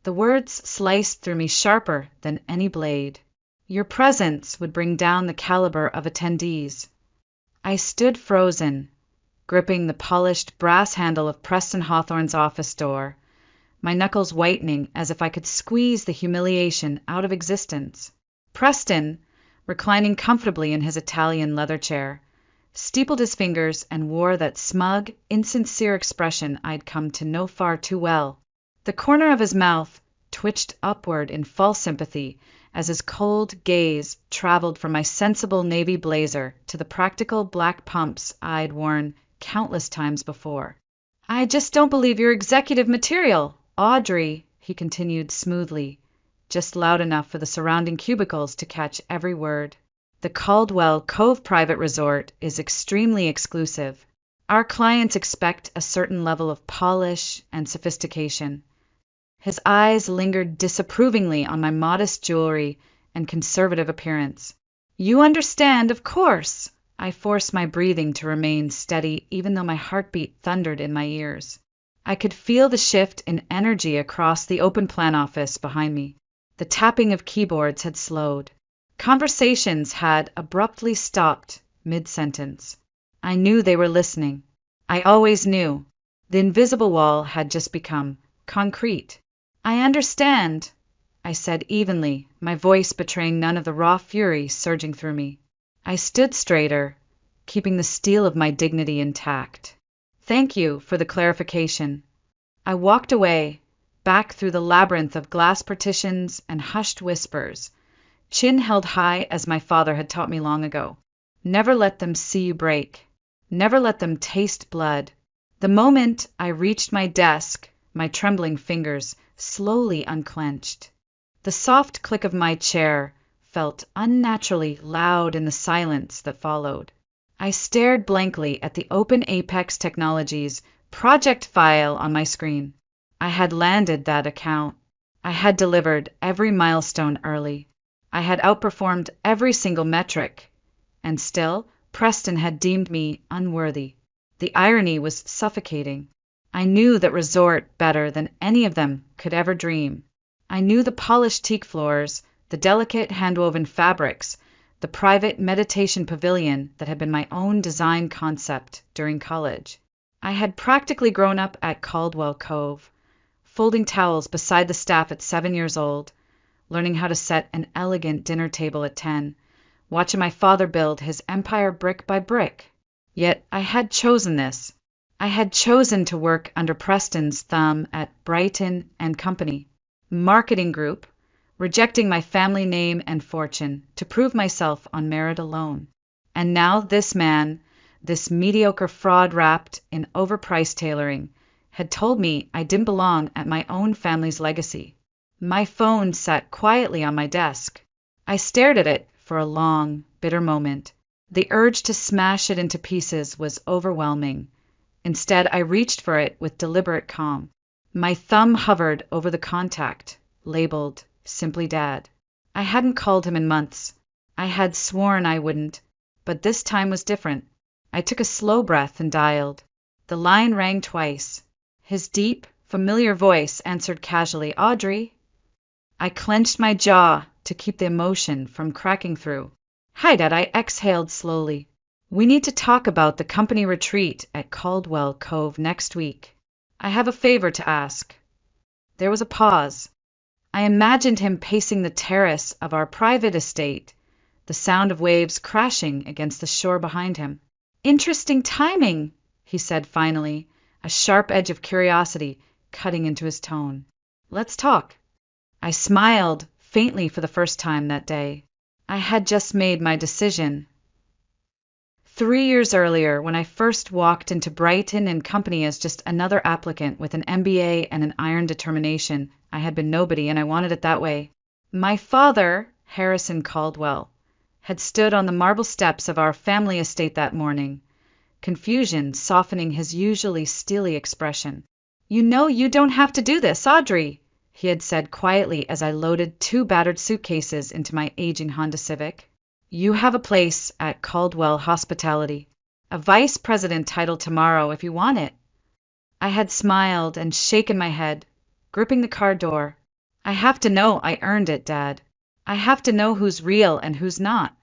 The words sliced through me sharper than any blade. Your presence would bring down the caliber of attendees. I stood frozen, gripping the polished brass handle of Preston Hawthorne's office door, my knuckles whitening as if I could squeeze the humiliation out of existence. Preston, reclining comfortably in his Italian leather chair, steepled his fingers and wore that smug, insincere expression I'd come to know far too well. The corner of his mouth twitched upward in false sympathy as his cold gaze traveled from my sensible navy blazer to the practical black pumps I'd worn countless times before. I just don't believe you're executive material, Audrey, he continued smoothly, just loud enough for the surrounding cubicles to catch every word. The Caldwell Cove Private Resort is extremely exclusive. Our clients expect a certain level of polish and sophistication. His eyes lingered disapprovingly on my modest jewelry and conservative appearance. You understand, of course. I forced my breathing to remain steady, even though my heartbeat thundered in my ears. I could feel the shift in energy across the open plan office behind me. The tapping of keyboards had slowed. Conversations had abruptly stopped mid-sentence. I knew they were listening. I always knew. The invisible wall had just become concrete. I understand, I said evenly, my voice betraying none of the raw fury surging through me. I stood straighter, keeping the steel of my dignity intact. Thank you for the clarification. I walked away, back through the labyrinth of glass partitions and hushed whispers, chin held high as my father had taught me long ago. Never let them see you break. Never let them taste blood. The moment I reached my desk, my trembling fingers slowly unclenched. The soft click of my chair felt unnaturally loud in the silence that followed. I stared blankly at the open Apex Technologies project file on my screen. I had landed that account. I had delivered every milestone early. I had outperformed every single metric. And still, Preston had deemed me unworthy. The irony was suffocating. I knew that resort better than any of them could ever dream. I knew the polished teak floors, the delicate hand-woven fabrics, the private meditation pavilion that had been my own design concept during college. I had practically grown up at Caldwell Cove, folding towels beside the staff at 7 years old, learning how to set an elegant dinner table at 10, watching my father build his empire brick by brick. Yet I had chosen this. I had chosen to work under Preston's thumb at Brighton and Company, marketing group, rejecting my family name and fortune to prove myself on merit alone. And now this man, this mediocre fraud wrapped in overpriced tailoring, had told me I didn't belong at my own family's legacy. My phone sat quietly on my desk. I stared at it for a long, bitter moment. The urge to smash it into pieces was overwhelming. Instead, I reached for it with deliberate calm. My thumb hovered over the contact, labeled Simply Dad. I hadn't called him in months. I had sworn I wouldn't, but this time was different. I took a slow breath and dialed. The line rang twice. His deep, familiar voice answered casually, Audrey. I clenched my jaw to keep the emotion from cracking through. Hi, Dad, I exhaled slowly. We need to talk about the company retreat at Caldwell Cove next week. I have a favor to ask. There was a pause. I imagined him pacing the terrace of our private estate, the sound of waves crashing against the shore behind him. Interesting timing, he said finally, a sharp edge of curiosity cutting into his tone. Let's talk. I smiled faintly for the first time that day. I had just made my decision. 3 years earlier, when I first walked into Brighton and Company as just another applicant with an MBA and an iron determination, I had been nobody and I wanted it that way. My father, Harrison Caldwell, had stood on the marble steps of our family estate that morning, confusion softening his usually steely expression. You know you don't have to do this, Audrey, he had said quietly as I loaded 2 battered suitcases into my aging Honda Civic. You have a place at Caldwell Hospitality, a vice president title tomorrow if you want it. I had smiled and shaken my head, gripping the car door. I have to know I earned it, Dad. I have to know who's real and who's not.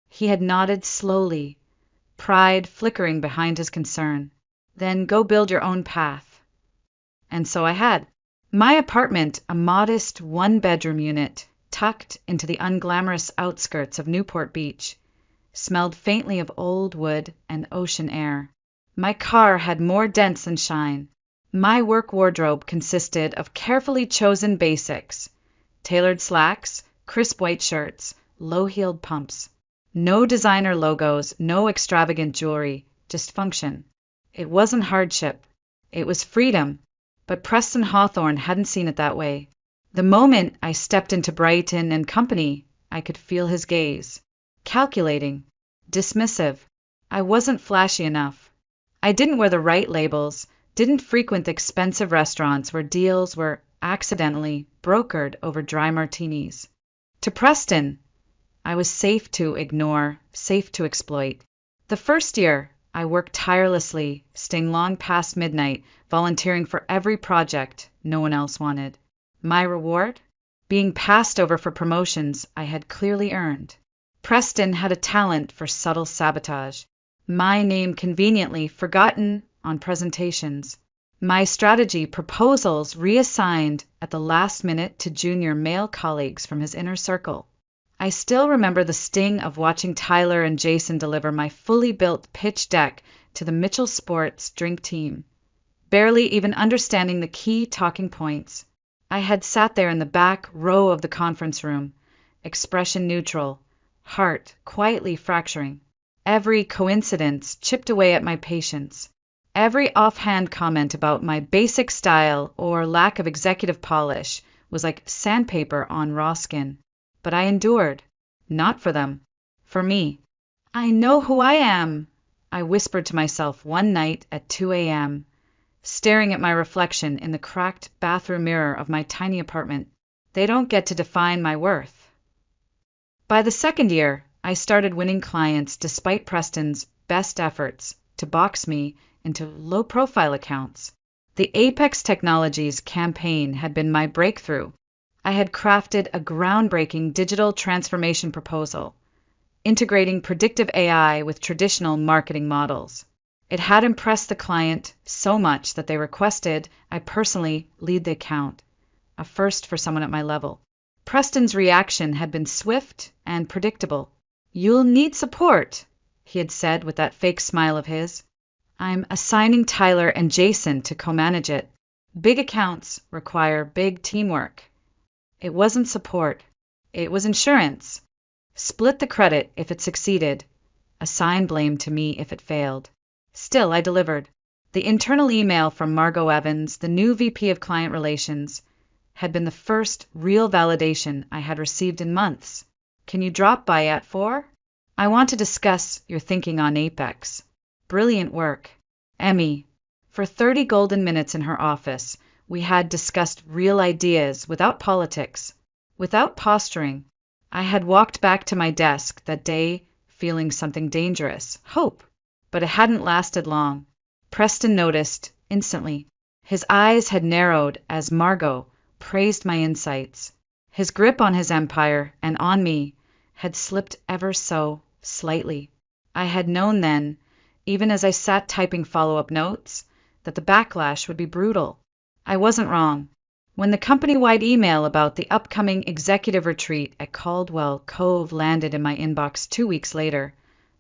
He had nodded slowly, pride flickering behind his concern. Then go build your own path. And so I had. My apartment, a modest one-bedroom unit, tucked into the unglamorous outskirts of Newport Beach, smelled faintly of old wood and ocean air. My car had more dents than shine. My work wardrobe consisted of carefully chosen basics: tailored slacks, crisp white shirts, low-heeled pumps. No designer logos, no extravagant jewelry, just function. It wasn't hardship. It was freedom. But Preston Hawthorne hadn't seen it that way. The moment I stepped into Brighton and Company, I could feel his gaze. Calculating. Dismissive. I wasn't flashy enough. I didn't wear the right labels, didn't frequent expensive restaurants where deals were accidentally brokered over dry martinis. To Preston, I was safe to ignore, safe to exploit. The first year, I worked tirelessly, staying long past midnight, volunteering for every project no one else wanted. My reward? Being passed over for promotions I had clearly earned. Preston had a talent for subtle sabotage. My name conveniently forgotten on presentations. My strategy proposals reassigned at the last minute to junior male colleagues from his inner circle. I still remember the sting of watching Tyler and Jason deliver my fully built pitch deck to the Mitchell Sports drink team, barely even understanding the key talking points. I had sat there in the back row of the conference room, expression neutral, heart quietly fracturing. Every coincidence chipped away at my patience. Every offhand comment about my basic style or lack of executive polish was like sandpaper on raw skin. But I endured. Not for them. For me. I know who I am, I whispered to myself one night at 2 a.m., staring at my reflection in the cracked bathroom mirror of my tiny apartment. They don't get to define my worth. By the second year, I started winning clients despite Preston's best efforts to box me into low-profile accounts. The Apex Technologies campaign had been my breakthrough. I had crafted a groundbreaking digital transformation proposal, integrating predictive AI with traditional marketing models. It had impressed the client so much that they requested I personally lead the account, a first for someone at my level. Preston's reaction had been swift and predictable. "You'll need support," he had said with that fake smile of his. "I'm assigning Tyler and Jason to co-manage it. Big accounts require big teamwork." It wasn't support. It was insurance. Split the credit if it succeeded. Assign blame to me if it failed. Still, I delivered. The internal email from Margot Evans, the new VP of Client Relations, had been the first real validation I had received in months. "Can you drop by at 4? I want to discuss your thinking on Apex." Brilliant work. Emmy. For 30 golden minutes in her office, we had discussed real ideas without politics, without posturing. I had walked back to my desk that day feeling something dangerous, hope, but it hadn't lasted long. Preston noticed instantly. His eyes had narrowed as Margot praised my insights. His grip on his empire and on me had slipped ever so slightly. I had known then, even as I sat typing follow-up notes, that the backlash would be brutal. I wasn't wrong. When the company-wide email about the upcoming executive retreat at Caldwell Cove landed in my inbox 2 weeks later,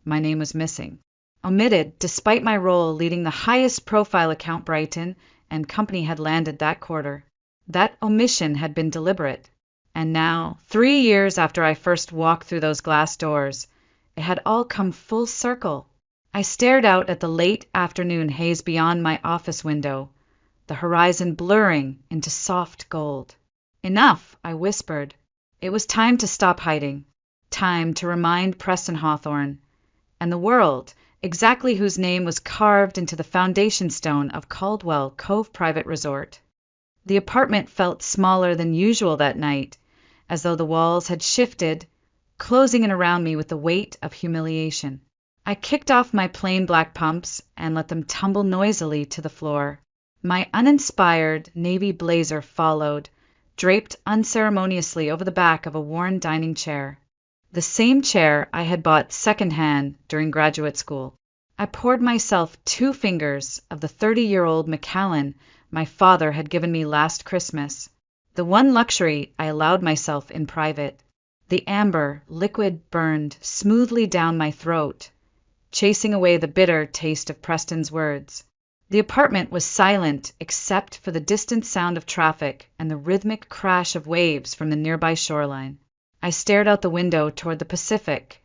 my name was missing. Omitted, despite my role leading the highest profile account Brighton and Company had landed that quarter. That omission had been deliberate. And now, 3 years after I first walked through those glass doors, it had all come full circle. I stared out at the late afternoon haze beyond my office window, the horizon blurring into soft gold. "Enough," I whispered. It was time to stop hiding. Time to remind Preston Hawthorne and the world exactly whose name was carved into the foundation stone of Caldwell Cove Private Resort. The apartment felt smaller than usual that night, as though the walls had shifted, closing in around me with the weight of humiliation. I kicked off my plain black pumps and let them tumble noisily to the floor. My uninspired navy blazer followed, draped unceremoniously over the back of a worn dining chair. The same chair I had bought secondhand during graduate school. I poured myself 2 fingers of the 30-year-old Macallan my father had given me last Christmas, the one luxury I allowed myself in private. The amber liquid burned smoothly down my throat, chasing away the bitter taste of Preston's words. The apartment was silent except for the distant sound of traffic and the rhythmic crash of waves from the nearby shoreline. I stared out the window toward the Pacific.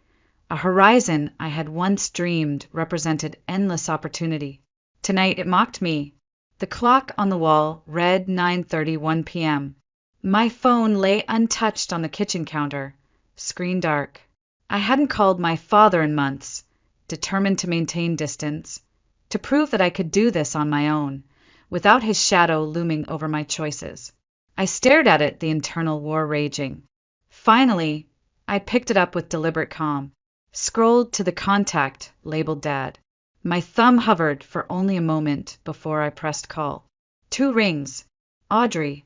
A horizon I had once dreamed represented endless opportunity. Tonight it mocked me. The clock on the wall read 9:31 p.m. My phone lay untouched on the kitchen counter, screen dark. I hadn't called my father in months, determined to maintain distance, to prove that I could do this on my own, without his shadow looming over my choices. I stared at it, the internal war raging. Finally, I picked it up with deliberate calm, scrolled to the contact labeled Dad. My thumb hovered for only a moment before I pressed call. 2 rings. Audrey.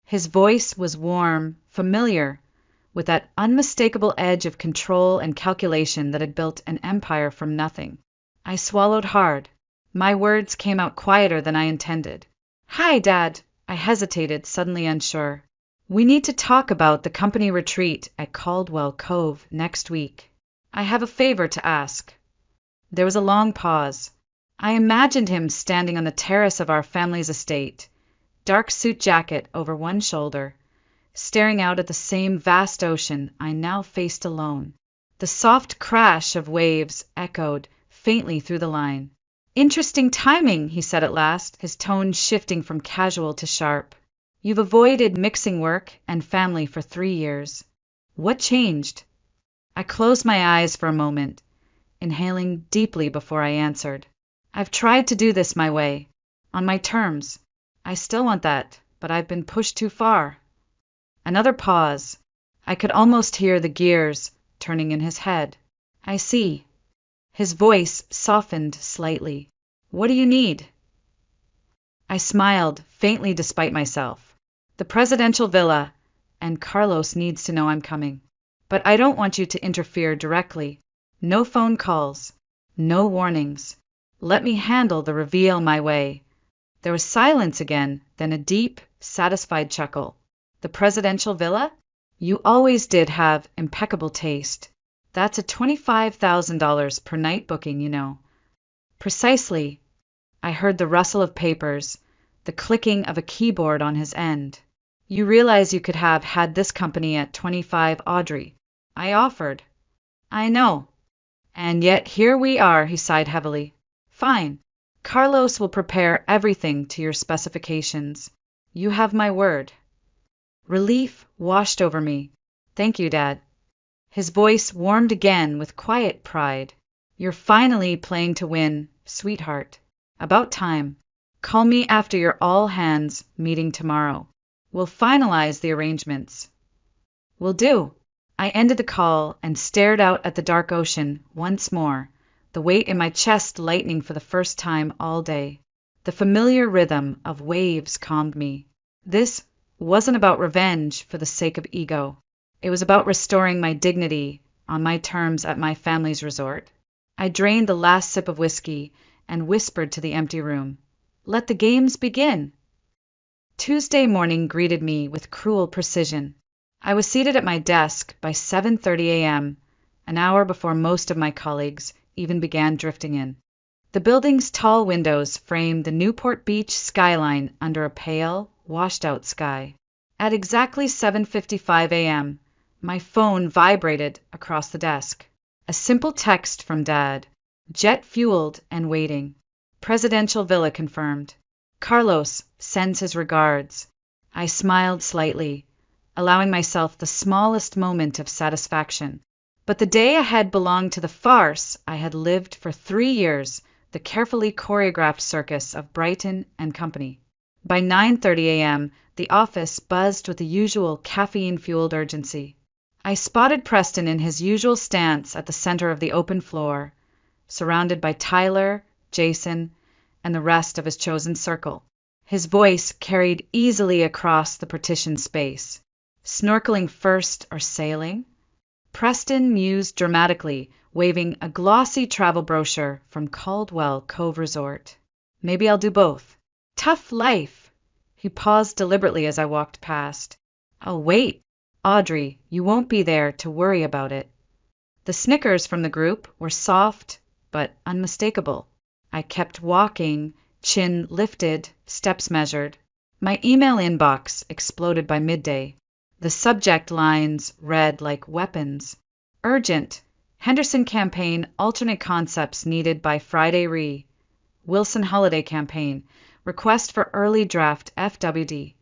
His voice was warm, familiar, with that unmistakable edge of control and calculation that had built an empire from nothing. I swallowed hard. My words came out quieter than I intended. Hi, Dad. I hesitated, suddenly unsure. We need to talk about the company retreat at Caldwell Cove next week. I have a favor to ask. There was a long pause. I imagined him standing on the terrace of our family's estate, dark suit jacket over one shoulder, staring out at the same vast ocean I now faced alone. The soft crash of waves echoed faintly through the line. Interesting timing, he said at last, his tone shifting from casual to sharp. You've avoided mixing work and family for 3 years. What changed? I closed my eyes for a moment, inhaling deeply before I answered. I've tried to do this my way, on my terms. I still want that, but I've been pushed too far. Another pause. I could almost hear the gears turning in his head. I see. His voice softened slightly. What do you need? I smiled, faintly despite myself. The presidential villa, and Carlos needs to know I'm coming. But I don't want you to interfere directly. No phone calls. No warnings. Let me handle the reveal my way. There was silence again, then a deep, satisfied chuckle. The presidential villa? You always did have impeccable taste. That's a $25,000 per night booking, you know. Precisely. I heard the rustle of papers, the clicking of a keyboard on his end. You realize you could have had this company at 25, Audrey. I offered. I know. And yet here we are, he sighed heavily. Fine. Carlos will prepare everything to your specifications. You have my word. Relief washed over me. Thank you, Dad. His voice warmed again with quiet pride. You're finally playing to win, sweetheart. About time. Call me after your all-hands meeting tomorrow. We'll finalize the arrangements. Will do. I ended the call and stared out at the dark ocean once more, the weight in my chest lightening for the first time all day. The familiar rhythm of waves calmed me. This wasn't about revenge for the sake of ego. It was about restoring my dignity on my terms at my family's resort. I drained the last sip of whiskey and whispered to the empty room. Let the games begin. Tuesday morning greeted me with cruel precision. I was seated at my desk by 7:30 a.m., an hour before most of my colleagues even began drifting in. The building's tall windows framed the Newport Beach skyline under a pale, washed-out sky. At exactly 7:55 a.m., my phone vibrated across the desk. A simple text from Dad, jet-fueled and waiting. Presidential villa confirmed. Carlos sends his regards. I smiled slightly, allowing myself the smallest moment of satisfaction. But the day ahead belonged to the farce I had lived for 3 years, the carefully choreographed circus of Brighton and Company. By 9:30 a.m., the office buzzed with the usual caffeine-fueled urgency. I spotted Preston in his usual stance at the center of the open floor, surrounded by Tyler, Jason, and the rest of his chosen circle. His voice carried easily across the partition space. Snorkeling first or sailing? Preston mused dramatically, waving a glossy travel brochure from Caldwell Cove Resort. Maybe I'll do both. Tough life. He paused deliberately as I walked past. I'll wait. Audrey, you won't be there to worry about it. The snickers from the group were soft but unmistakable. I kept walking, chin lifted, steps measured. My email inbox exploded by midday. The subject lines read like weapons. Urgent. Henderson campaign alternate concepts needed by Friday. Wilson holiday campaign. Request for early draft FWD.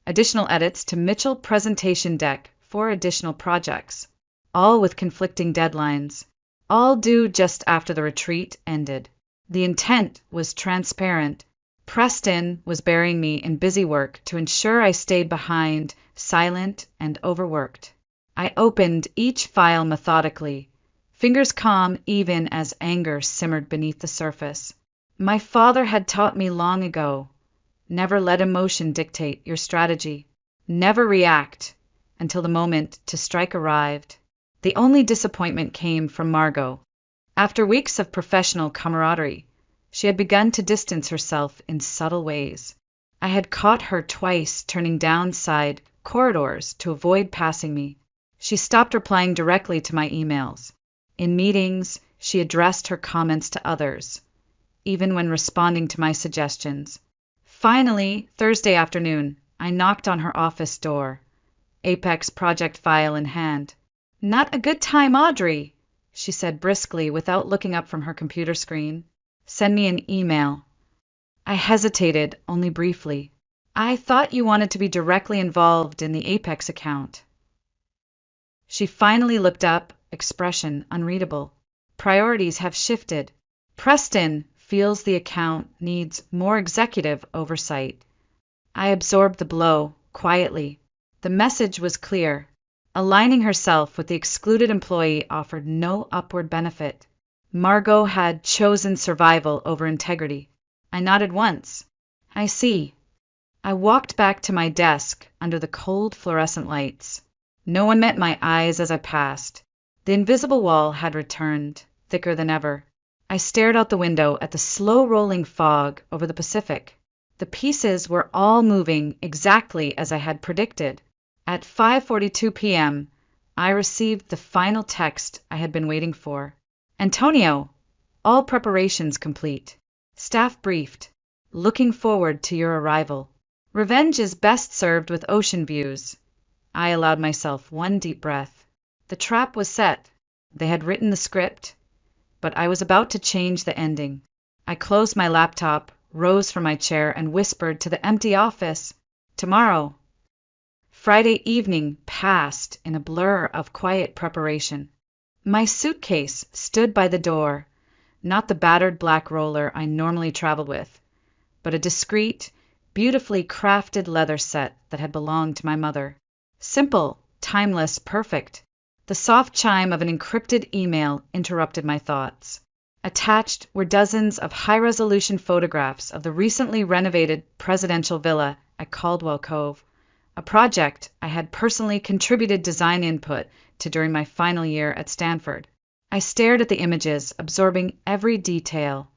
Additional edits to Mitchell presentation deck for additional projects. All with conflicting deadlines. All due just after the retreat ended. The intent was transparent. Preston was burying me in busy work to ensure I stayed behind, silent and overworked. I opened each file methodically, fingers calm even as anger simmered beneath the surface. My father had taught me long ago, never let emotion dictate your strategy. Never react until the moment to strike arrived. The only disappointment came from Margot. After weeks of professional camaraderie, she had begun to distance herself in subtle ways. I had caught her twice turning downside corridors to avoid passing me. She stopped replying directly to my emails. In meetings, she addressed her comments to others, even when responding to my suggestions. Finally, Thursday afternoon, I knocked on her office door, Apex project file in hand. Not a good time, Audrey, she said briskly without looking up from her computer screen. Send me an email. I hesitated, only briefly. I thought you wanted to be directly involved in the Apex account. She finally looked up, expression unreadable. Priorities have shifted. Preston feels the account needs more executive oversight. I absorbed the blow, quietly. The message was clear. Aligning herself with the excluded employee offered no upward benefit. Margot had chosen survival over integrity. I nodded once. I see. I walked back to my desk under the cold fluorescent lights. No one met my eyes as I passed. The invisible wall had returned, thicker than ever. I stared out the window at the slow-rolling fog over the Pacific. The pieces were all moving exactly as I had predicted. At 5:42 p.m., I received the final text I had been waiting for. Antonio, all preparations complete. Staff briefed. Looking forward to your arrival. Revenge is best served with ocean views. I allowed myself one deep breath. The trap was set. They had written the script, but I was about to change the ending. I closed my laptop, rose from my chair, and whispered to the empty office, "Tomorrow." Friday evening passed in a blur of quiet preparation. My suitcase stood by the door, not the battered black roller I normally traveled with, but a discreet, beautifully crafted leather set that had belonged to my mother. Simple, timeless, perfect. The soft chime of an encrypted email interrupted my thoughts. Attached were dozens of high-resolution photographs of the recently renovated presidential villa at Caldwell Cove, a project I had personally contributed design input to during my final year at Stanford. I stared at the images, absorbing every detail.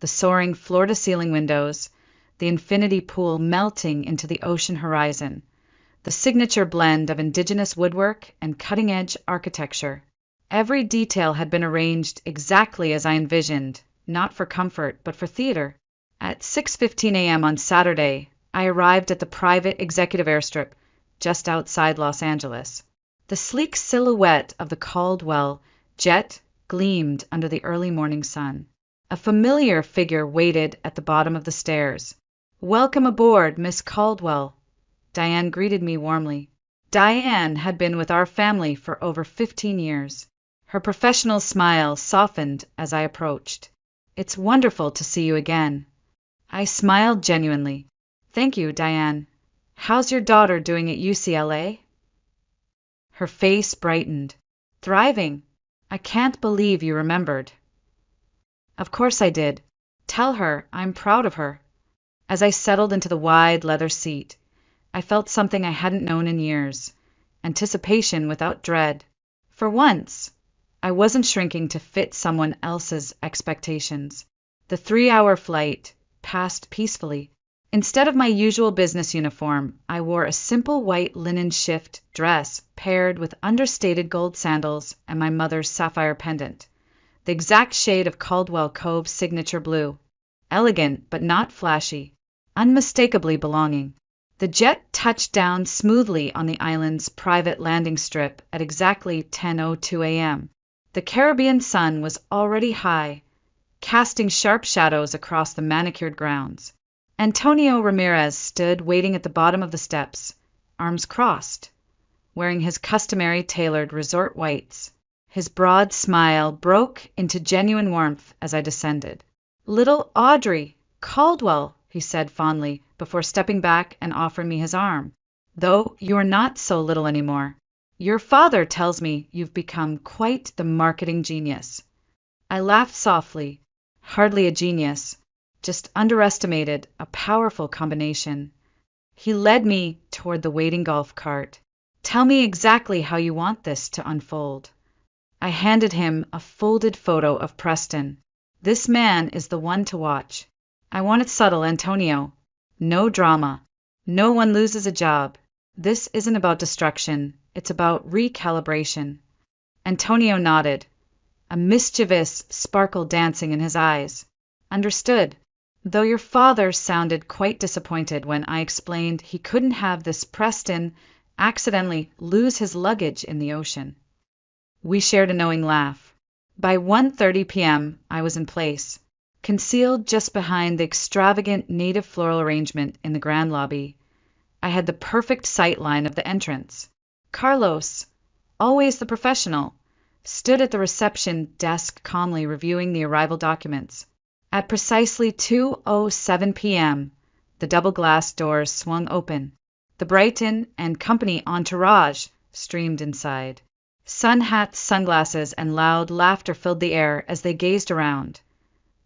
The soaring floor-to-ceiling windows, the infinity pool melting into the ocean horizon, the signature blend of indigenous woodwork and cutting-edge architecture. Every detail had been arranged exactly as I envisioned, not for comfort, but for theater. At 6:15 a.m. on Saturday, I arrived at the private executive airstrip just outside Los Angeles. The sleek silhouette of the Caldwell jet gleamed under the early morning sun. A familiar figure waited at the bottom of the stairs. "Welcome aboard, Miss Caldwell." Diane greeted me warmly. Diane had been with our family for over 15 years. Her professional smile softened as I approached. "It's wonderful to see you again." I smiled genuinely. "Thank you, Diane. How's your daughter doing at UCLA?" Her face brightened. "Thriving. I can't believe you remembered." "Of course I did. Tell her I'm proud of her." As I settled into the wide leather seat, I felt something I hadn't known in years: anticipation without dread. For once, I wasn't shrinking to fit someone else's expectations. The 3-hour flight passed peacefully. Instead of my usual business uniform, I wore a simple white linen shift dress paired with understated gold sandals and my mother's sapphire pendant, the exact shade of Caldwell Cove's signature blue. Elegant but not flashy, unmistakably belonging. The jet touched down smoothly on the island's private landing strip at exactly 10:02 a.m. The Caribbean sun was already high, casting sharp shadows across the manicured grounds. Antonio Ramirez stood waiting at the bottom of the steps, arms crossed, wearing his customary tailored resort whites. His broad smile broke into genuine warmth as I descended. "Little Audrey Caldwell," he said fondly, before stepping back and offering me his arm. "Though you're not so little anymore. Your father tells me you've become quite the marketing genius." I laughed softly. Hardly a genius, just underestimated a powerful combination. He led me toward the waiting golf cart. "Tell me exactly how you want this to unfold." I handed him a folded photo of Preston. "This man is the one to watch. I want it subtle, Antonio. No drama. No one loses a job. This isn't about destruction. It's about recalibration." Antonio nodded, a mischievous sparkle dancing in his eyes. "Understood. Though your father sounded quite disappointed when I explained he couldn't have this Preston accidentally lose his luggage in the ocean." We shared a knowing laugh. By 1:30 p.m., I was in place, concealed just behind the extravagant native floral arrangement in the grand lobby. I had the perfect sight line of the entrance. Carlos, always the professional, stood at the reception desk calmly reviewing the arrival documents. At precisely 2:07 p.m., the double-glass doors swung open. The Brighton and Company entourage streamed inside. Sun hats, sunglasses, and loud laughter filled the air as they gazed around,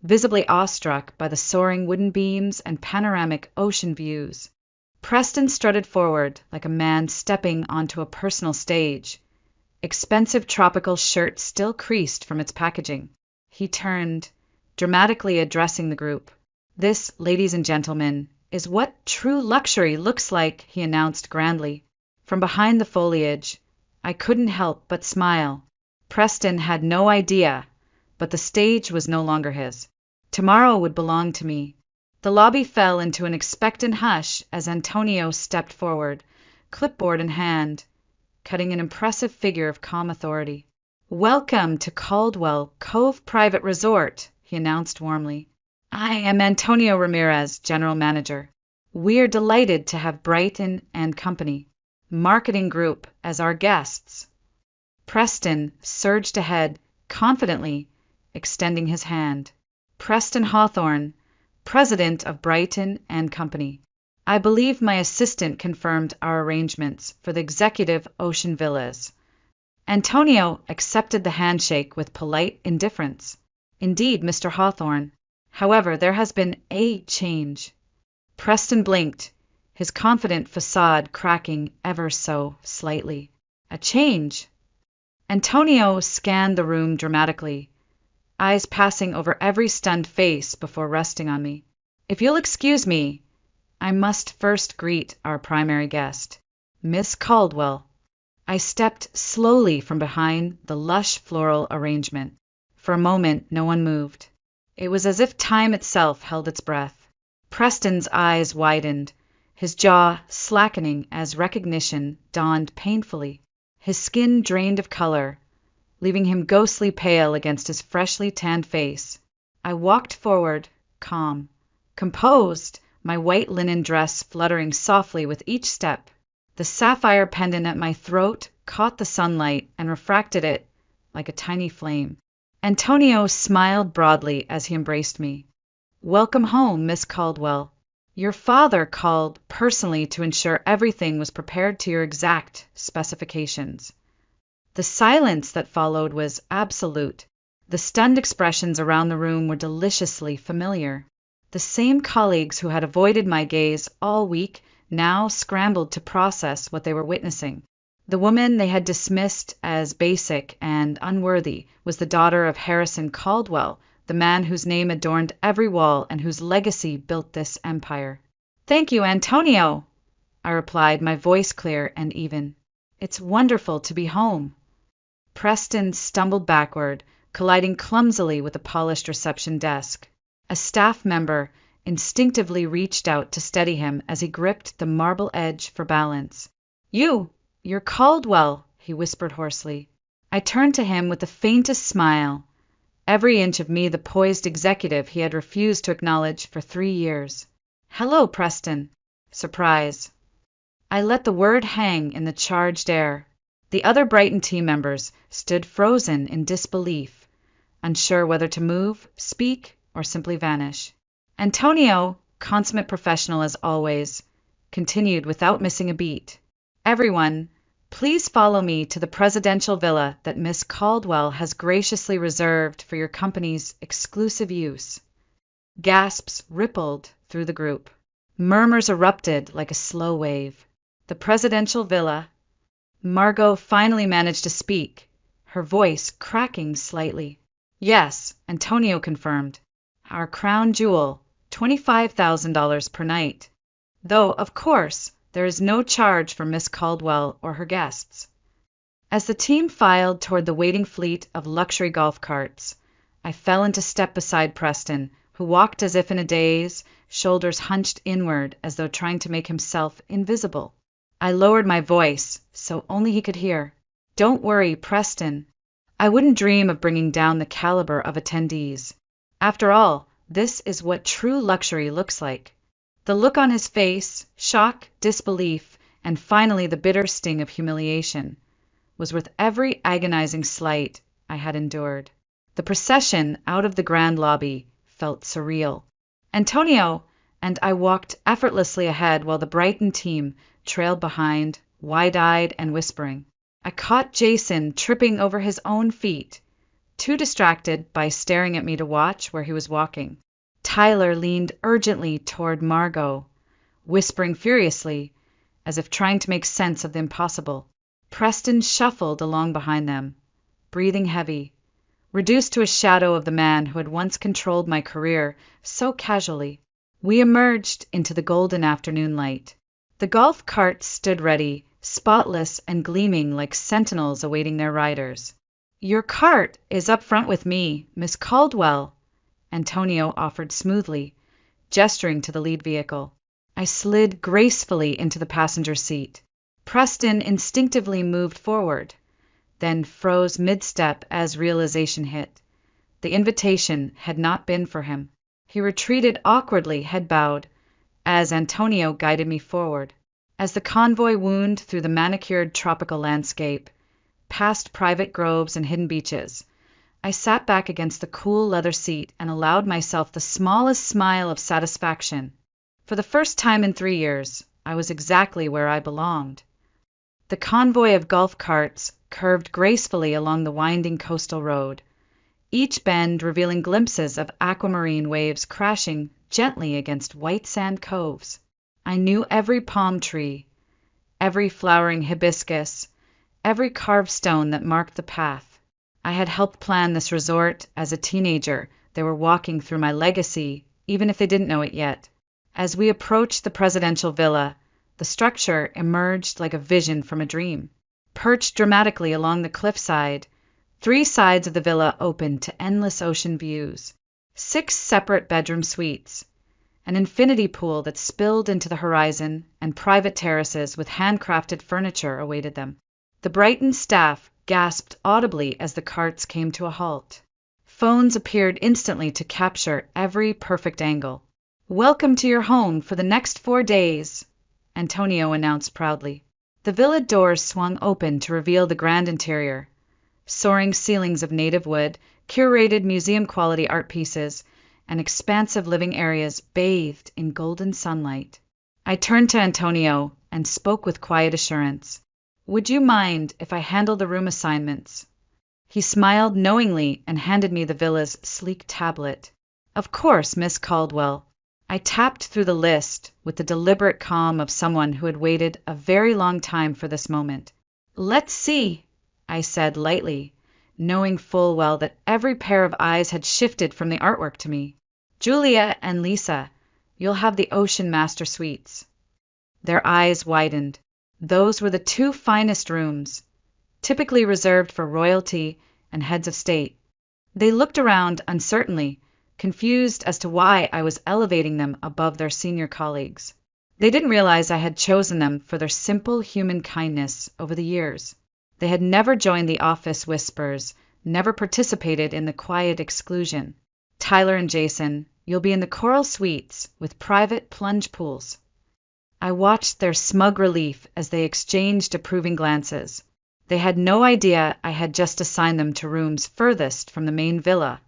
visibly awestruck by the soaring wooden beams and panoramic ocean views. Preston strutted forward like a man stepping onto a personal stage, expensive tropical shirt still creased from its packaging. He turned, dramatically addressing the group. "This, ladies and gentlemen, is what true luxury looks like," he announced grandly. From behind the foliage, I couldn't help but smile. Preston had no idea, but the stage was no longer his. Tomorrow would belong to me. The lobby fell into an expectant hush as Antonio stepped forward, clipboard in hand, cutting an impressive figure of calm authority. "Welcome to Caldwell Cove Private Resort," he announced warmly. "I am Antonio Ramirez, General Manager. We are delighted to have Brighton and Company Marketing Group as our guests." Preston surged ahead confidently, extending his hand. "Preston Hawthorne, President of Brighton and Company. I believe my assistant confirmed our arrangements for the executive ocean villas." Antonio accepted the handshake with polite indifference. "Indeed, Mr. Hawthorne. However, there has been a change." Preston blinked, his confident facade cracking ever so slightly. "A change?" Antonio scanned the room dramatically, eyes passing over every stunned face before resting on me. "If you'll excuse me, I must first greet our primary guest, Miss Caldwell." I stepped slowly from behind the lush floral arrangement. For a moment, no one moved. It was as if time itself held its breath. Preston's eyes widened, his jaw slackening as recognition dawned painfully. His skin drained of color, leaving him ghostly pale against his freshly tanned face. I walked forward, calm, composed, my white linen dress fluttering softly with each step. The sapphire pendant at my throat caught the sunlight and refracted it like a tiny flame. Antonio smiled broadly as he embraced me. "Welcome home, Miss Caldwell. Your father called personally to ensure everything was prepared to your exact specifications." The silence that followed was absolute. The stunned expressions around the room were deliciously familiar. The same colleagues who had avoided my gaze all week now scrambled to process what they were witnessing. The woman they had dismissed as basic and unworthy was the daughter of Harrison Caldwell, the man whose name adorned every wall and whose legacy built this empire. "Thank you, Antonio," I replied, my voice clear and even. "It's wonderful to be home." Preston stumbled backward, colliding clumsily with the polished reception desk. A staff member instinctively reached out to steady him as he gripped the marble edge for balance. You're Caldwell," he whispered hoarsely. I turned to him with the faintest smile, every inch of me the poised executive he had refused to acknowledge for 3 years. "Hello, Preston." Surprise. I let the word hang in the charged air. The other Brighton team members stood frozen in disbelief, unsure whether to move, speak, or simply vanish. Antonio, consummate professional as always, continued without missing a beat. "Everyone, please follow me to the presidential villa that Miss Caldwell has graciously reserved for your company's exclusive use." Gasps rippled through the group. Murmurs erupted like a slow wave. The presidential villa. Margot finally managed to speak, her voice cracking slightly. "Yes," Antonio confirmed. "Our crown jewel, $25,000 per night. Though, of course, there is no charge for Miss Caldwell or her guests." As the team filed toward the waiting fleet of luxury golf carts, I fell into step beside Preston, who walked as if in a daze, shoulders hunched inward as though trying to make himself invisible. I lowered my voice, so only he could hear. "Don't worry, Preston. I wouldn't dream of bringing down the caliber of attendees. After all, this is what true luxury looks like." The look on his face, shock, disbelief, and finally the bitter sting of humiliation, was worth every agonizing slight I had endured. The procession out of the grand lobby felt surreal. Antonio and I walked effortlessly ahead while the Brighton team trailed behind, wide-eyed and whispering. I caught Jason tripping over his own feet, too distracted by staring at me to watch where he was walking. Tyler leaned urgently toward Margot, whispering furiously, as if trying to make sense of the impossible. Preston shuffled along behind them, breathing heavy, reduced to a shadow of the man who had once controlled my career so casually. We emerged into the golden afternoon light. The golf carts stood ready, spotless and gleaming like sentinels awaiting their riders. "Your cart is up front with me, Miss Caldwell," Antonio offered smoothly, gesturing to the lead vehicle. I slid gracefully into the passenger seat. Preston instinctively moved forward, then froze mid-step as realization hit. The invitation had not been for him. He retreated awkwardly, head bowed, as Antonio guided me forward. As the convoy wound through the manicured tropical landscape, past private groves and hidden beaches, I sat back against the cool leather seat and allowed myself the smallest smile of satisfaction. For the first time in 3 years, I was exactly where I belonged. The convoy of golf carts curved gracefully along the winding coastal road, each bend revealing glimpses of aquamarine waves crashing gently against white sand coves. I knew every palm tree, every flowering hibiscus, every carved stone that marked the path. I had helped plan this resort as a teenager. They were walking through my legacy, even if they didn't know it yet. As we approached the presidential villa, the structure emerged like a vision from a dream. Perched dramatically along the cliffside, 3 sides of the villa opened to endless ocean views. 6 separate bedroom suites, an infinity pool that spilled into the horizon, and private terraces with handcrafted furniture awaited them. The Brighton staff gasped audibly as the carts came to a halt. Phones appeared instantly to capture every perfect angle. "Welcome to your home for the next 4 days," Antonio announced proudly. The villa doors swung open to reveal the grand interior. Soaring ceilings of native wood, curated museum-quality art pieces, and expansive living areas bathed in golden sunlight. I turned to Antonio and spoke with quiet assurance. "Would you mind if I handle the room assignments?" He smiled knowingly and handed me the villa's sleek tablet. "Of course, Miss Caldwell." I tapped through the list with the deliberate calm of someone who had waited a very long time for this moment. "Let's see," I said lightly, knowing full well that every pair of eyes had shifted from the artwork to me. "Julia and Lisa, you'll have the Ocean Master Suites." Their eyes widened. Those were the two finest rooms, typically reserved for royalty and heads of state. They looked around uncertainly, confused as to why I was elevating them above their senior colleagues. They didn't realize I had chosen them for their simple human kindness over the years. They had never joined the office whispers, never participated in the quiet exclusion. "Tyler and Jason, you'll be in the Coral Suites with private plunge pools." I watched their smug relief as they exchanged approving glances. They had no idea I had just assigned them to rooms furthest from the main villa,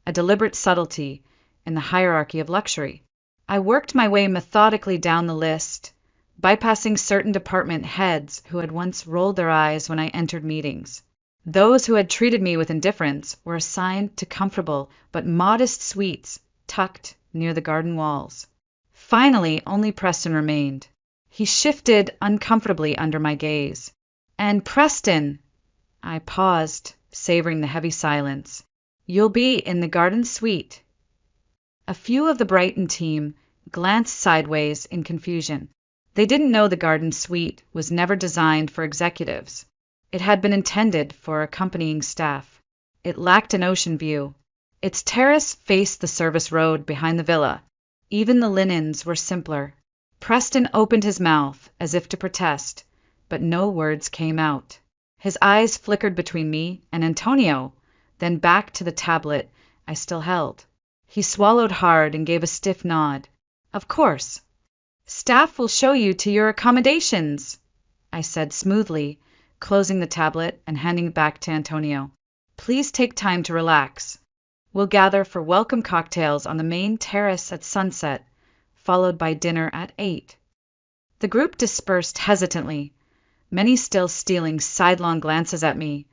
a deliberate subtlety in the hierarchy of luxury. I worked my way methodically down the list, bypassing certain department heads who had once rolled their eyes when I entered meetings. Those who had treated me with indifference were assigned to comfortable but modest suites tucked near the garden walls. Finally, only Preston remained. He shifted uncomfortably under my gaze. "And Preston," I paused, savoring the heavy silence, "you'll be in the garden suite." A few of the Brighton team glanced sideways in confusion. They didn't know the garden suite was never designed for executives. It had been intended for accompanying staff. It lacked an ocean view. Its terrace faced the service road behind the villa. Even the linens were simpler. Preston opened his mouth as if to protest, but no words came out. His eyes flickered between me and Antonio, then back to the tablet I still held. He swallowed hard and gave a stiff nod. "Of course. Staff will show you to your accommodations," I said smoothly, closing the tablet and handing it back to Antonio. "Please take time to relax. We'll gather for welcome cocktails on the main terrace at sunset, followed by dinner at 8. The group dispersed hesitantly, many still stealing sidelong glances at me,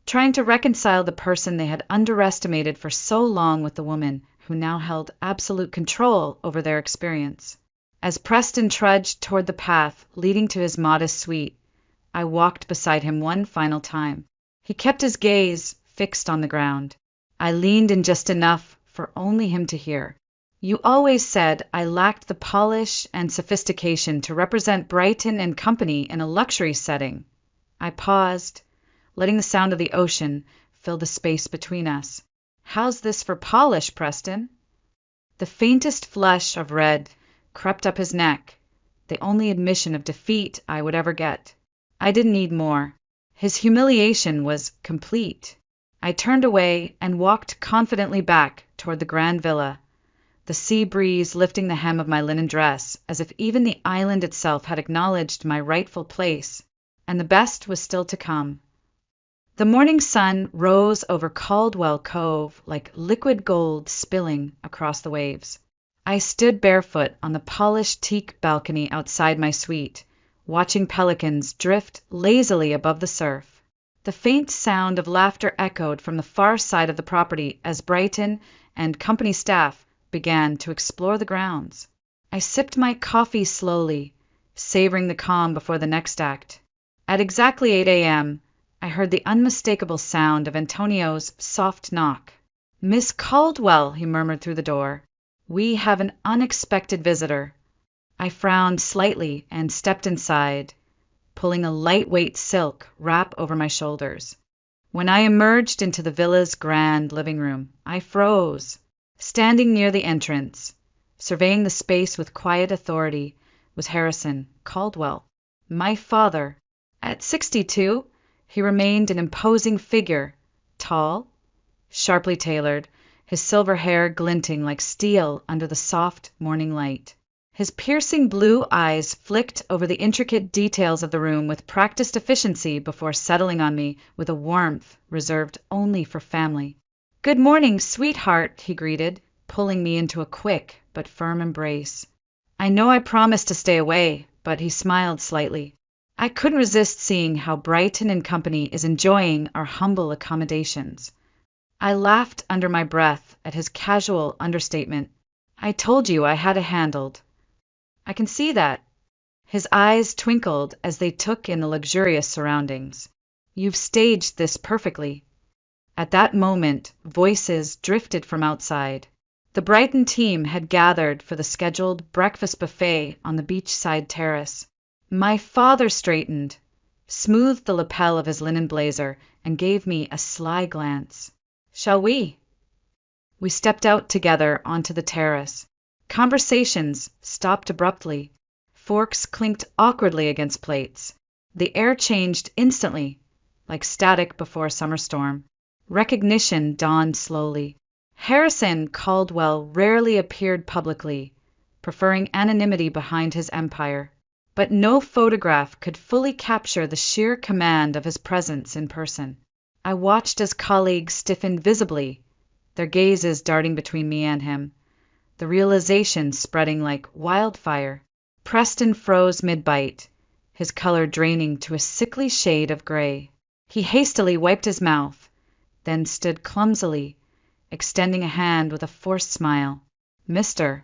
trying to reconcile the person they had underestimated for so long with the woman who now held absolute control over their experience. As Preston trudged toward the path leading to his modest suite, I walked beside him one final time. He kept his gaze fixed on the ground. I leaned in just enough for only him to hear. "You always said I lacked the polish and sophistication to represent Brighton and Company in a luxury setting." I paused, letting the sound of the ocean fill the space between us. "How's this for polish, Preston?" The faintest flush of red crept up his neck, the only admission of defeat I would ever get. I didn't need more. His humiliation was complete. I turned away and walked confidently back toward the grand villa, the sea breeze lifting the hem of my linen dress as if even the island itself had acknowledged my rightful place, and the best was still to come. The morning sun rose over Caldwell Cove like liquid gold spilling across the waves. I stood barefoot on the polished teak balcony outside my suite, watching pelicans drift lazily above the surf. The faint sound of laughter echoed from the far side of the property as Brighton and Company staff began to explore the grounds. I sipped my coffee slowly, savoring the calm before the next act. At exactly 8 a.m., I heard the unmistakable sound of Antonio's soft knock. "Miss Caldwell," he murmured through the door. "We have an unexpected visitor." I frowned slightly and stepped inside, pulling a lightweight silk wrap over my shoulders. When I emerged into the villa's grand living room, I froze. Standing near the entrance, surveying the space with quiet authority, was Harrison Caldwell, my father. At 62, he remained an imposing figure, tall, sharply tailored, his silver hair glinting like steel under the soft morning light. His piercing blue eyes flicked over the intricate details of the room with practiced efficiency before settling on me with a warmth reserved only for family. "Good morning, sweetheart," he greeted, pulling me into a quick but firm embrace. I know I promised to stay away, but he smiled slightly. I couldn't resist seeing how Brighton and Company is enjoying our humble accommodations. I laughed under my breath at his casual understatement. I told you I had it handled. I can see that. His eyes twinkled as they took in the luxurious surroundings. You've staged this perfectly. At that moment, voices drifted from outside. The Brighton team had gathered for the scheduled breakfast buffet on the beachside terrace. My father straightened, smoothed the lapel of his linen blazer, and gave me a sly glance. Shall we? We stepped out together onto the terrace. Conversations stopped abruptly. Forks clinked awkwardly against plates. The air changed instantly, like static before a summer storm. Recognition dawned slowly. Harrison Caldwell rarely appeared publicly, preferring anonymity behind his empire. But no photograph could fully capture the sheer command of his presence in person. I watched as colleagues stiffened visibly, their gazes darting between me and him, the realization spreading like wildfire. Preston froze mid-bite, his color draining to a sickly shade of gray. He hastily wiped his mouth, then stood clumsily, extending a hand with a forced smile. Mr.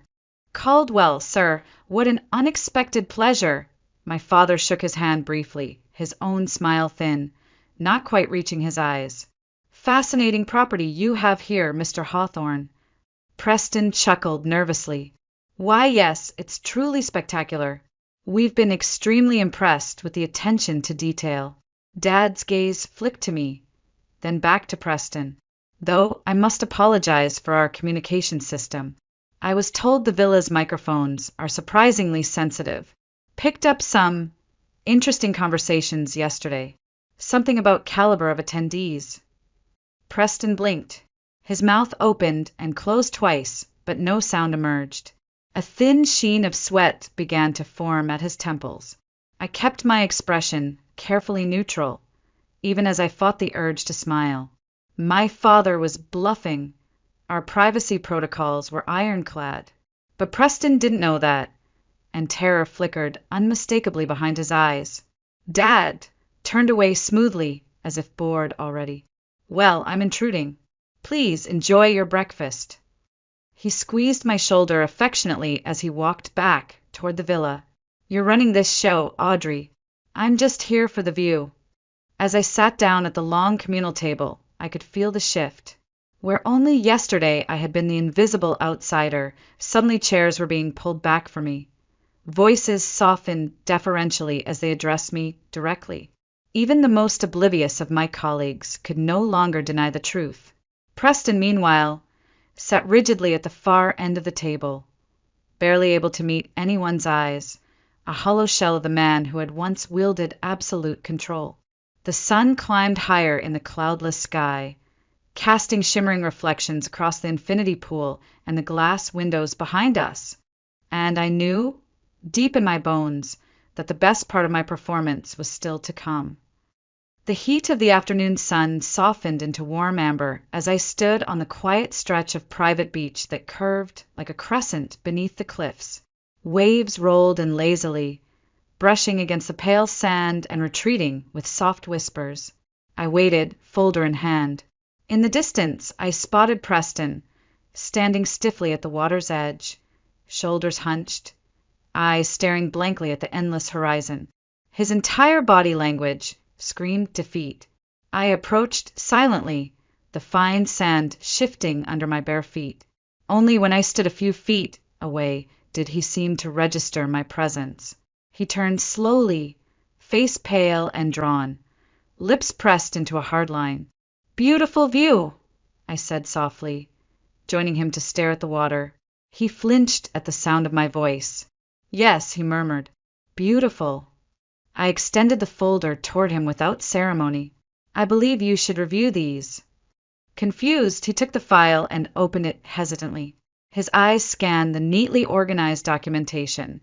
Caldwell, sir, what an unexpected pleasure! My father shook his hand briefly, his own smile thin, not quite reaching his eyes. Fascinating property you have here, Mr. Hawthorne. Preston chuckled nervously. Why, yes, it's truly spectacular. We've been extremely impressed with the attention to detail. Dad's gaze flicked to me, then back to Preston. Though I must apologize for our communication system. I was told the villa's microphones are surprisingly sensitive. Picked up some interesting conversations yesterday. Something about caliber of attendees. Preston blinked. His mouth opened and closed twice, but no sound emerged. A thin sheen of sweat began to form at his temples. I kept my expression carefully neutral, even as I fought the urge to smile. My father was bluffing. Our privacy protocols were ironclad. But Preston didn't know that, and terror flickered unmistakably behind his eyes. Dad turned away smoothly, as if bored already. Well, I'm intruding. Please enjoy your breakfast. He squeezed my shoulder affectionately as he walked back toward the villa. You're running this show, Audrey. I'm just here for the view. As I sat down at the long communal table, I could feel the shift. Where only yesterday I had been the invisible outsider, suddenly chairs were being pulled back for me. Voices softened deferentially as they addressed me directly. Even the most oblivious of my colleagues could no longer deny the truth. Preston, meanwhile, sat rigidly at the far end of the table, barely able to meet anyone's eyes, a hollow shell of the man who had once wielded absolute control. The sun climbed higher in the cloudless sky, casting shimmering reflections across the infinity pool and the glass windows behind us. And I knew, deep in my bones, that the best part of my performance was still to come. The heat of the afternoon sun softened into warm amber as I stood on the quiet stretch of private beach that curved like a crescent beneath the cliffs. Waves rolled in lazily, brushing against the pale sand and retreating with soft whispers. I waited, folder in hand. In the distance, I spotted Preston, standing stiffly at the water's edge, shoulders hunched, eyes staring blankly at the endless horizon. His entire body language screamed defeat. I approached silently, the fine sand shifting under my bare feet. Only when I stood a few feet away did he seem to register my presence. He turned slowly, face pale and drawn, lips pressed into a hard line. Beautiful view, I said softly, joining him to stare at the water. He flinched at the sound of my voice. Yes, he murmured. Beautiful. I extended the folder toward him without ceremony. I believe you should review these. Confused, he took the file and opened it hesitantly. His eyes scanned the neatly organized documentation.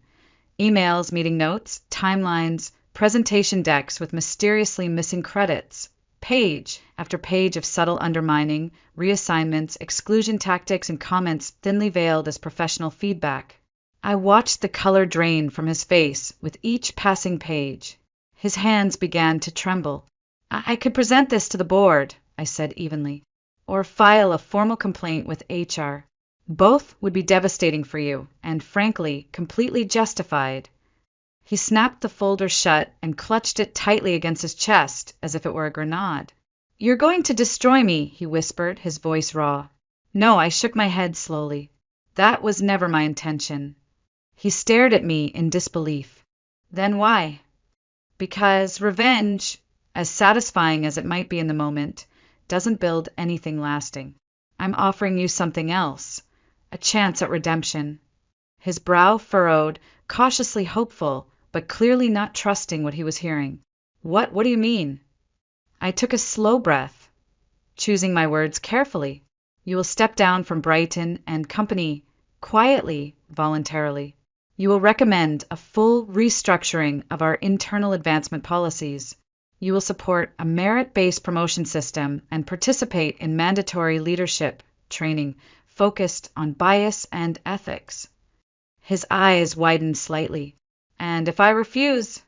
Emails, meeting notes, timelines, presentation decks with mysteriously missing credits. Page after page of subtle undermining, reassignments, exclusion tactics, and comments thinly veiled as professional feedback. I watched the color drain from his face with each passing page. His hands began to tremble. I could present this to the board, I said evenly, or file a formal complaint with HR. Both would be devastating for you, and frankly, completely justified. He snapped the folder shut and clutched it tightly against his chest as if it were a grenade. You're going to destroy me, he whispered, his voice raw. No, I shook my head slowly. That was never my intention. He stared at me in disbelief. Then why? Because revenge, as satisfying as it might be in the moment, doesn't build anything lasting. I'm offering you something else, a chance at redemption. His brow furrowed, cautiously hopeful, but clearly not trusting what he was hearing. What do you mean? I took a slow breath, choosing my words carefully. You will step down from Brighton and Company, quietly, voluntarily. You will recommend a full restructuring of our internal advancement policies. You will support a merit-based promotion system and participate in mandatory leadership training focused on bias and ethics. His eyes widened slightly. And if I refuse?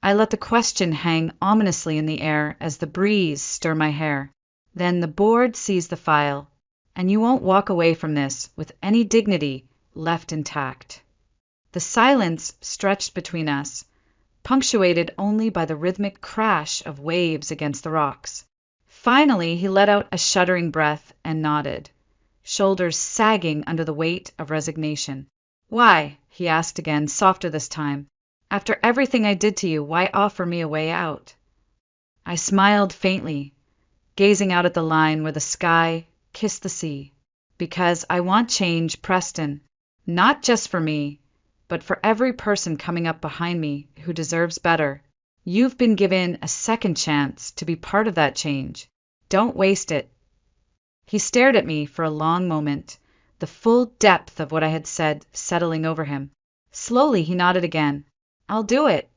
I let the question hang ominously in the air as the breeze stirred my hair. Then the board sees the file, and you won't walk away from this with any dignity left intact. The silence stretched between us, punctuated only by the rhythmic crash of waves against the rocks. Finally, he let out a shuddering breath and nodded, shoulders sagging under the weight of resignation. Why? He asked again, softer this time. After everything I did to you, why offer me a way out? I smiled faintly, gazing out at the line where the sky kissed the sea. Because I want change, Preston. Not just for me, but for every person coming up behind me who deserves better. You've been given a second chance to be part of that change. Don't waste it. He stared at me for a long moment, the full depth of what I had said settling over him. Slowly he nodded again. I'll do it.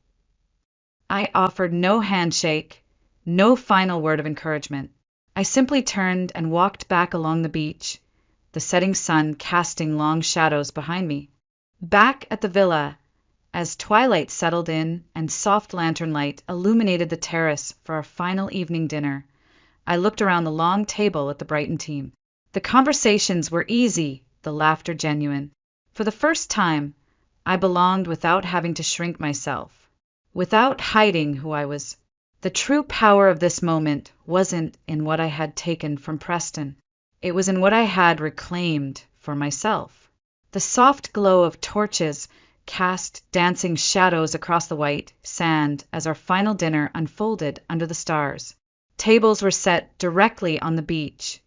I offered no handshake, no final word of encouragement. I simply turned and walked back along the beach, the setting sun casting long shadows behind me. Back at the villa, as twilight settled in and soft lantern light illuminated the terrace for our final evening dinner, I looked around the long table at the Brighton team. The conversations were easy, the laughter genuine. For the first time, I belonged without having to shrink myself, without hiding who I was. The true power of this moment wasn't in what I had taken from Preston. It was in what I had reclaimed for myself. The soft glow of torches cast dancing shadows across the white sand as our final dinner unfolded under the stars. Tables were set directly on the beach,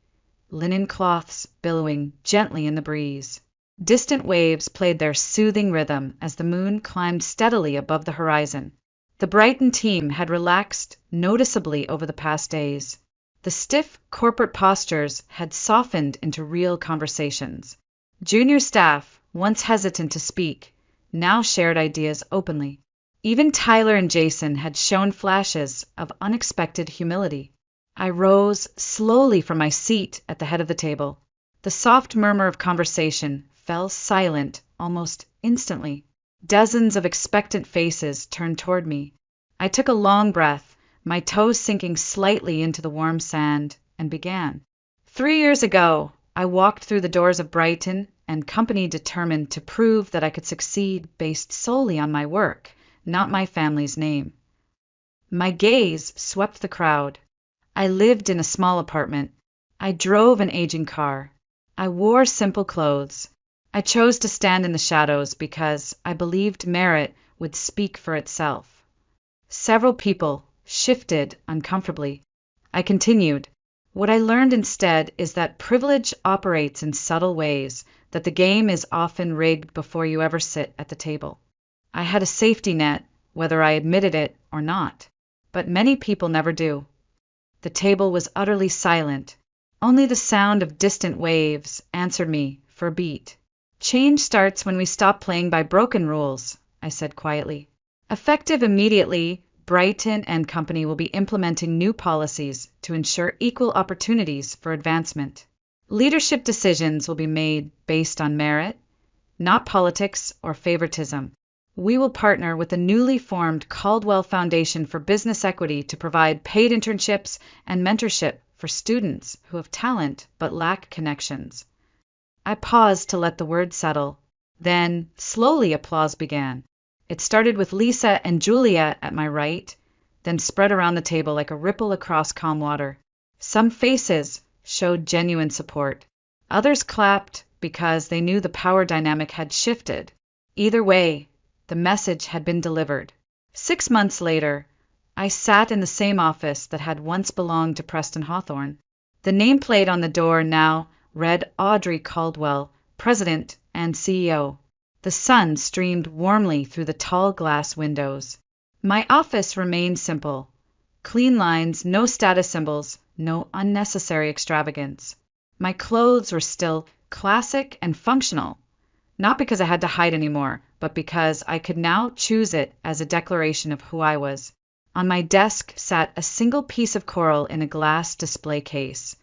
linen cloths billowing gently in the breeze. Distant waves played their soothing rhythm as the moon climbed steadily above the horizon. The Brighton team had relaxed noticeably over the past days. The stiff corporate postures had softened into real conversations. Junior staff, once hesitant to speak, now shared ideas openly. Even Tyler and Jason had shown flashes of unexpected humility. I rose slowly from my seat at the head of the table. The soft murmur of conversation fell silent almost instantly. Dozens of expectant faces turned toward me. I took a long breath, my toes sinking slightly into the warm sand, and began. 3 years ago, I walked through the doors of Brighton and Company determined to prove that I could succeed based solely on my work, not my family's name. My gaze swept the crowd. I lived in a small apartment. I drove an aging car. I wore simple clothes. I chose to stand in the shadows because I believed merit would speak for itself. Several people shifted uncomfortably. I continued. What I learned instead is that privilege operates in subtle ways, that the game is often rigged before you ever sit at the table. I had a safety net, whether I admitted it or not, but many people never do. The table was utterly silent. Only the sound of distant waves answered me for a beat. Change starts when we stop playing by broken rules, I said quietly. Effective immediately, Brighton and Company will be implementing new policies to ensure equal opportunities for advancement. Leadership decisions will be made based on merit, not politics or favoritism. We will partner with the newly formed Caldwell Foundation for Business Equity to provide paid internships and mentorship for students who have talent but lack connections. I paused to let the words settle. Then, slowly, applause began. It started with Lisa and Julia at my right, then spread around the table like a ripple across calm water. Some faces showed genuine support. Others clapped because they knew the power dynamic had shifted. Either way, the message had been delivered. 6 months later, I sat in the same office that had once belonged to Preston Hawthorne. The nameplate on the door now read Audrey Caldwell, President and CEO. The sun streamed warmly through the tall glass windows. My office remained simple. Clean lines, no status symbols, no unnecessary extravagance. My clothes were still classic and functional, not because I had to hide anymore, but because I could now choose it as a declaration of who I was. On my desk sat a single piece of coral in a glass display case,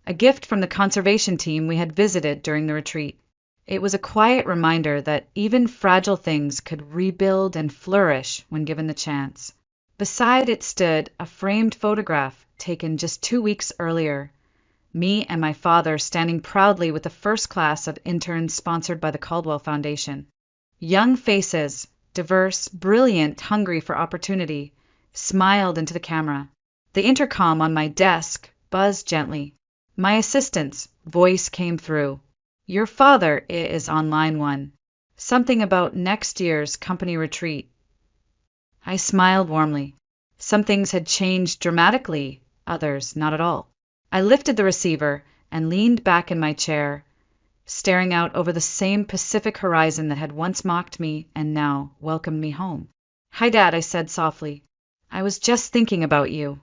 a gift from the conservation team we had visited during the retreat. It was a quiet reminder that even fragile things could rebuild and flourish when given the chance. Beside it stood a framed photograph taken just 2 weeks earlier. Me and my father standing proudly with the first class of interns sponsored by the Caldwell Foundation. Young faces, diverse, brilliant, hungry for opportunity, smiled into the camera. The intercom on my desk buzzed gently. My assistant's voice came through. "Your father is on line 1. Something about next year's company retreat." I smiled warmly. Some things had changed dramatically, others not at all. I lifted the receiver and leaned back in my chair, staring out over the same Pacific horizon that had once mocked me and now welcomed me home. "Hi, Dad," I said softly. "I was just thinking about you."